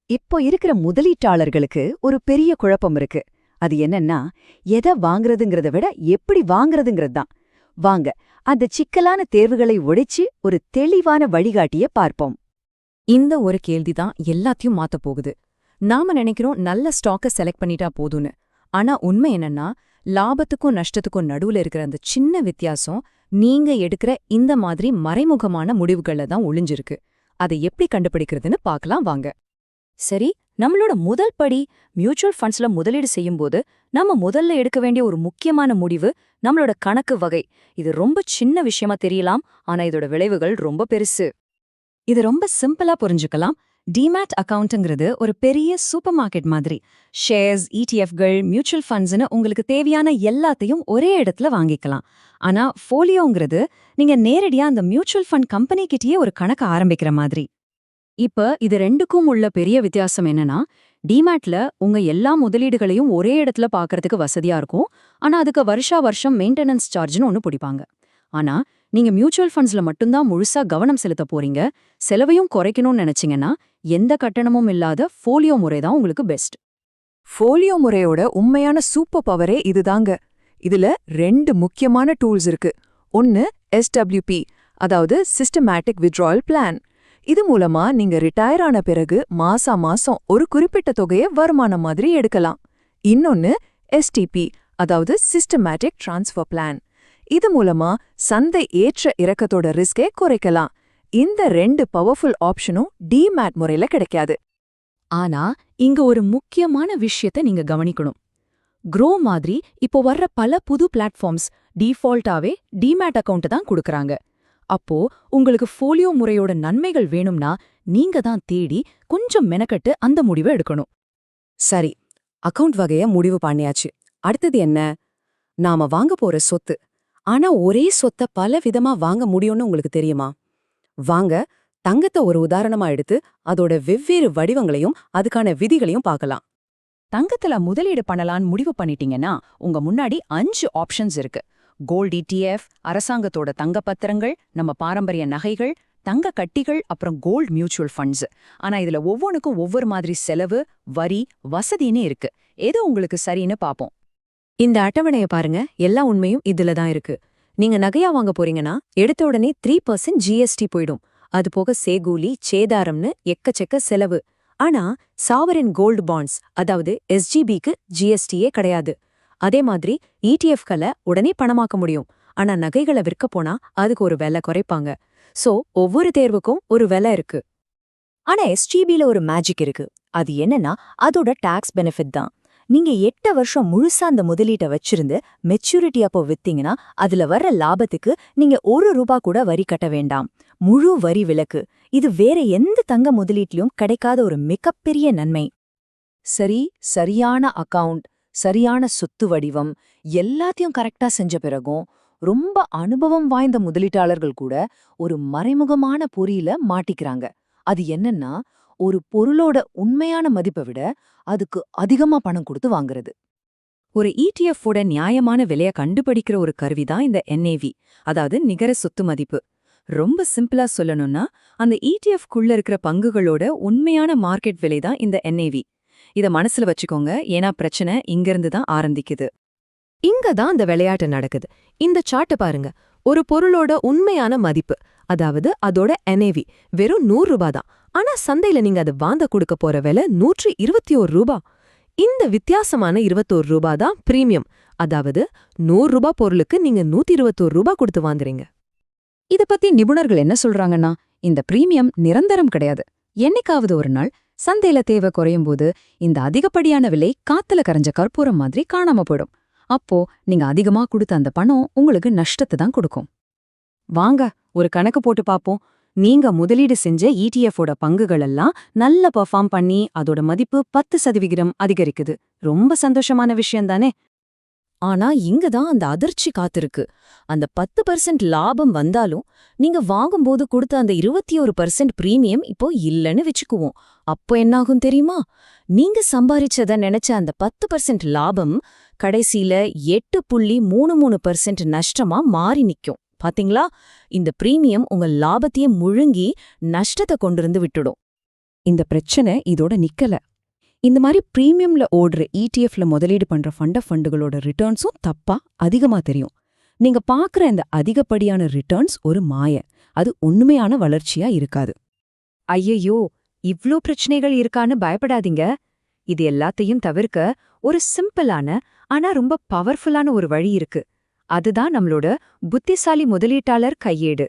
இப்போ இருக்கிற முதலீட்டாளர்களுக்கு ஒரு பெரிய குழப்பம் இருக்கு. அது என்னன்னா, எதை வாங்குறதுங்கிறத விட எப்படி வாங்குறதுங்கிறது தான். வாங்க, அந்த சிக்கலான தேர்வுகளை ஒழிச்சு ஒரு தெளிவான வழிகாட்டிய பார்ப்போம். இந்த ஒரு கேள்விதான் எல்லாத்தையும் மாத்தப் போகுது. நாம நினைக்கிறோம் நல்ல ஸ்டாக்க செலக்ட் பண்ணிட்டா போதும்னு. ஆனா உண்மை என்னன்னா, லாபத்துக்கும் நஷ்டத்துக்கும் நடுவுல இருக்கிற அந்த சின்ன வித்தியாசம் நீங்க எடுக்கிற இந்த மாதிரி மறைமுகமான முடிவுகள்ல தான் ஒளிஞ்சிருக்கு. அதை எப்படி கண்டுபிடிக்கிறதுன்னு பார்க்கலாம் வாங்க. சரி, நம்மளோட முதல் படி மியூச்சுவல் ஃபண்ட்ஸ்ல முதலீடு செய்யும்போது நம்ம முதல்ல எடுக்க வேண்டிய ஒரு முக்கியமான முடிவு நம்மளோட கணக்கு வகை. இது ரொம்ப சின்ன விஷயமா தெரியலாம், ஆனா இதோட விளைவுகள் ரொம்ப பெருசு. இது ரொம்ப சிம்பிளா புரிஞ்சுக்கலாம். டிமேட் அக்கவுண்ட்ங்கிறது ஒரு பெரிய சூப்பர் மார்க்கெட் மாதிரி. ஷேர்ஸ், இடிஎஃப்கள், மியூச்சுவல் ஃபண்ட்ஸ்னு உங்களுக்கு தேவையான எல்லாத்தையும் ஒரே இடத்துல வாங்கிக்கலாம். ஆனா ஃபோலியோங்கிறது நீங்க நேரடியா அந்த மியூச்சுவல் ஃபண்ட் கம்பெனி கிட்டயே ஒரு கணக்கு ஆரம்பிக்கிற மாதிரி. இப்ப இது ரெண்டுக்கும் உள்ள பெரிய வித்தியாசம் என்னன்னா, டிமேட்ல உங்க எல்லா முதலீடுகளையும் ஒரே இடத்துல பார்க்கறதுக்கு வசதியா இருக்கும். ஆனா அதுக்கு வருஷா வருஷம் மெயின்டெனன்ஸ் சார்ஜ்னு ஒன்னு பிடிப்பாங்க. ஆனா நீங்க மியூச்சுவல் ஃபண்ட்ஸ்ல மட்டும்தான் முழுசா கவனம் செலுத்த போறீங்க, செலவையும் குறைக்கணும்னு நினைச்சீங்கன்னா எந்த கட்டணமும் இல்லாத ஃபோலியோ முறை தான் உங்களுக்கு பெஸ்ட். ஃபோலியோ முறையோட உண்மையான சூப்பர் பவரே இதுதாங்க. இதுல ரெண்டு முக்கியமான டூல்ஸ் இருக்கு. ஒன்னு SWP, அதாவது சிஸ்டமேட்டிக் வித்ட்ராயல் பிளான். இது மூலமா நீங்க ரிட்டையர் ஆன பிறகு மாசா மாசம் ஒரு குறிப்பிட்ட தொகையை வருமானம் மாதிரி எடுக்கலாம். இன்னொன்னு STP, அதாவது சிஸ்டமேட்டிக் டிரான்ஸ்ஃபர் பிளான். இது மூலமா சந்தை ஏற்ற இறக்கத்தோட ரிஸ்கே குறைக்கலாம். இந்த ரெண்டு பவர்ஃபுல் ஆப்ஷனும் டிமேட் முறையில கிடைக்காது. ஆனா இங்க ஒரு முக்கியமான விஷயத்த நீங்க கவனிக்கணும். க்ரோ மாதிரி இப்போ வர்ற பல புது பிளாட்ஃபார்ம்ஸ் டிஃபால்ட்டாவே டிமேட் அக்கவுண்ட் தான் கொடுக்கறாங்க. அப்போ உங்களுக்கு ஃபோலியோ முறையோட நன்மைகள் வேணும்னா நீங்க தான் தேடி கொஞ்சம் மெனக்கட்டு அந்த முடிவை எடுக்கணும். சரி, அக்கவுண்ட் வகைய முடிவு பண்ணியாச்சு. அடுத்தது என்ன? நாம வாங்க போற சொத்து. ஆனா ஒரே சொத்த பல விதமா வாங்க முடியும்னு உங்களுக்கு தெரியுமா? வாங்க, தங்கத்தை ஒரு உதாரணமா எடுத்து அதோட வெவ்வேறு வடிவங்களையும் அதுக்கான விதிகளையும் பார்க்கலாம். தங்கத்துல முதலீடு பண்ணலான்னு முடிவு பண்ணிட்டீங்கன்னா உங்க முன்னாடி 5 ஆப்ஷன்ஸ் இருக்கு. கோல்ட் ETF, அரசாங்கத்தோட தங்க பத்திரங்கள், நம்ம பாரம்பரிய நகைகள், தங்க கட்டிகள், அப்புறம் கோல்ட் மியூச்சுவல் ஃபண்ட்ஸ். ஆனா இதுல ஒவ்வொன்றுக்கும் ஒவ்வொரு மாதிரி செலவு, வரி, வசதின்னு இருக்கு. எது உங்களுக்கு சரின்னு பாப்போம். இந்த அட்டவணையை பாருங்க, எல்லா உண்மையும் இதுல தான் இருக்கு. நீங்க நகையா வாங்க போறீங்கன்னா எடுத்த உடனே 3% GST போயிடும். அது போக சேகூலி, சேதாரம்னு எக்கச்சக்க செலவு. ஆனா சாவரின் கோல்டு பாண்ட்ஸ், அதாவது SGBக்கு GSTயே கிடையாது. அதே மாதிரி ETF-களை உடனே பணமாக்க முடியும். ஆனா நகைகளை விற்க போனா அதுக்கு ஒரு விலை குறைப்பாங்க. சோ ஒவ்வொரு தேர்வுக்கும் ஒரு விலை இருக்கு. ஆனா SGBல ஒரு மேஜிக் இருக்கு. அது என்னன்னா அதோட டாக்ஸ் பெனிஃபிட் தான். நீங்க 8 வருஷம் முழுசா அந்த முதலீட்டை வச்சிருந்து மெச்சூரிட்டி அப்போ வித்தீங்கன்னா அதுல வர்ற லாபத்துக்கு நீங்க ₹1 கூட வரி கட்ட வேண்டாம். முழு வரி விலக்கு. இது வேற எந்த தங்க முதலீட்டிலும் கிடைக்காத ஒரு மிகப்பெரிய நன்மை. சரி, சரியான அக்கவுண்ட், சரியான சொத்து வடிவம் எல்லாத்தையும் கரெக்டா செஞ்ச பிறகும் ரொம்ப அனுபவம் வாய்ந்த முதலீட்டாளர்கள் கூட ஒரு மறைமுகமான பொறியில மாட்டிக்கிறாங்க. அது என்னன்னா, ஒரு பொருளோட உண்மையான மதிப்பை விட அதுக்கு அதிகமா பணம் கொடுத்து வாங்குறது. ஒரு ETF-ஓட நியாயமான விலைய கண்டுபிடிக்கிற ஒரு கருவிதான் இந்த NAV, அதாவது நிகர சொத்து மதிப்பு. ரொம்ப சிம்பிளா சொல்லணும்னா அந்த ETF-க்குள்ள இருக்கிற பங்குகளோட உண்மையான மார்க்கெட் விலை தான் இந்த NAV. இத மனசுல வச்சுக்கோங்க, ஏன்னா பிரச்சனை இங்கிருந்து தான் ஆரம்பிக்குது. இங்க தான் அந்த விளையாட்டு நடக்குது. இந்த சார்ட்ட பாருங்க. ஒரு பொருளோட உண்மையான மதிப்பு, அதாவது அதோட NAV வெறும் ₹100 தான். ஆனா சந்தையில நீங்க அது வாங்க கொடுக்க போற விலை ₹121. இந்த வித்தியாசமான ₹21 தான் பிரீமியம். அதாவது ₹100 பொருளுக்கு நீங்க ₹121 கொடுத்து வாங்குறீங்க. இத பத்தி நிபுணர்கள் என்ன சொல்றாங்கன்னா, இந்த பிரீமியம் நிரந்தரம் கிடையாது. என்னைக்காவது ஒரு நாள் சந்தையில தேவை குறையும் போது இந்த அதிகப்படியான விலை காத்துல கரைஞ்ச கற்பூரம் மாதிரி காணாம போயிடும். அப்போ நீங்க அதிகமா கொடுத்த அந்த பணம் உங்களுக்கு நஷ்டத்தை தான் கொடுக்கும். வாங்க ஒரு கணக்கு போட்டு பாப்போம். நீங்க முதலீடு செஞ்ச ETF-ஓட பங்குகள் எல்லாம் நல்ல பெர்ஃபார்ம் பண்ணி அதோட மதிப்பு 10% அதிகரிக்குது. ரொம்ப சந்தோஷமான விஷயம் தானே? ஆனா இங்க தான் அந்த அதிர்ச்சி காத்திருக்கு. அந்த 10% லாபம் வந்தாலும் நீங்க வாங்கும்போது கொடுத்த அந்த 21% பிரீமியம் இப்போ இல்லன்னு வச்சுக்குவோம். அப்போ என்னாகும் தெரியுமா? நீங்க சம்பாரிச்சத நினைச்ச அந்த 10% லாபம் கடைசியில 8.33% நஷ்டமா மாறி நிக்கும். பாத்தீங்களா? இந்த பிரீமியம் உங்க லாபத்தையே முழுங்கி நஷ்டத்தை கொண்டிருந்து விட்டுடும். இந்த பிரச்சனை இதோட நிக்கல. இந்த மாதிரி பிரீமியம்ல ஓடுற ETF-ல முதலீடு பண்ற ஃபண்டுகளோட ரிட்டர்ன்ஸும் தப்பா அதிகமா தெரியும். நீங்க பாக்குற இந்த அதிகப்படியான ரிட்டர்ன்ஸ் ஒரு மாய, அது உண்மையான வளர்ச்சியா இருக்காது. ஐயையோ, இவ்ளோ பிரச்சனைகள் இருக்கான்னு பயப்படாதீங்க. இது எல்லாத்தையும் தவிர்க்க ஒரு சிம்பிளான ஆனா ரொம்ப பவர்ஃபுல்லான ஒரு வழி இருக்கு. அதுதான் நம்மளோட புத்திசாலி முதலீட்டாளர் கையேடு.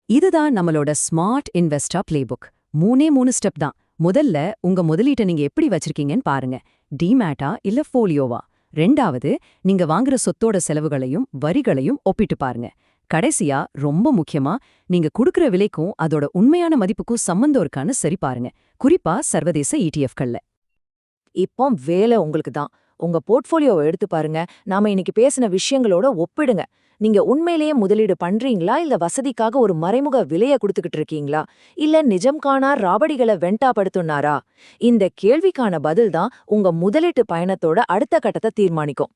இதுதான் நம்மளோட ஸ்மார்ட் இன்வெஸ்டர் பிளேபுக். 3 ஸ்டெப் தான். முதல்ல உங்க முதலீட்டை நீங்க எப்படி வச்சிருக்கீங்கன்னு பாருங்க. டிமேட்டா இல்ல ஃபோலியோவா? 2வது, நீங்க வாங்குற சொத்தோட செலவுகளையும் வரிகளையும் ஒப்பிட்டு பாருங்க. கடைசியா, ரொம்ப முக்கியமா, நீங்க குடுக்குற விலைக்கும் அதோட உண்மையான மதிப்புக்கும் சம்பந்தம் இருக்கான்னு சரி பாருங்க. குறிப்பா சர்வதேச ETF-கள்ல. இப்போ வேலை உங்களுக்கு தான். உங்க போர்ட்ஃபோலியோவை எடுத்து பாருங்க. நாம இன்னைக்கு பேசின விஷயங்களோட ஒப்பிடுங்க. நீங்க உண்மையிலேயே முதலீடு பண்றீங்களா, இல்ல வசதிக்காக ஒரு மறைமுக விலைய கொடுத்துக்கிட்டு இருக்கீங்களா, இல்ல நிஜம் காணா ராபடிகளை வெண்டாப்படுத்துனாரா? இந்த கேள்விக்கான பதில் தான் உங்க முதலீட்டு பயணத்தோட அடுத்த கட்டத்தை தீர்மானிக்கும்.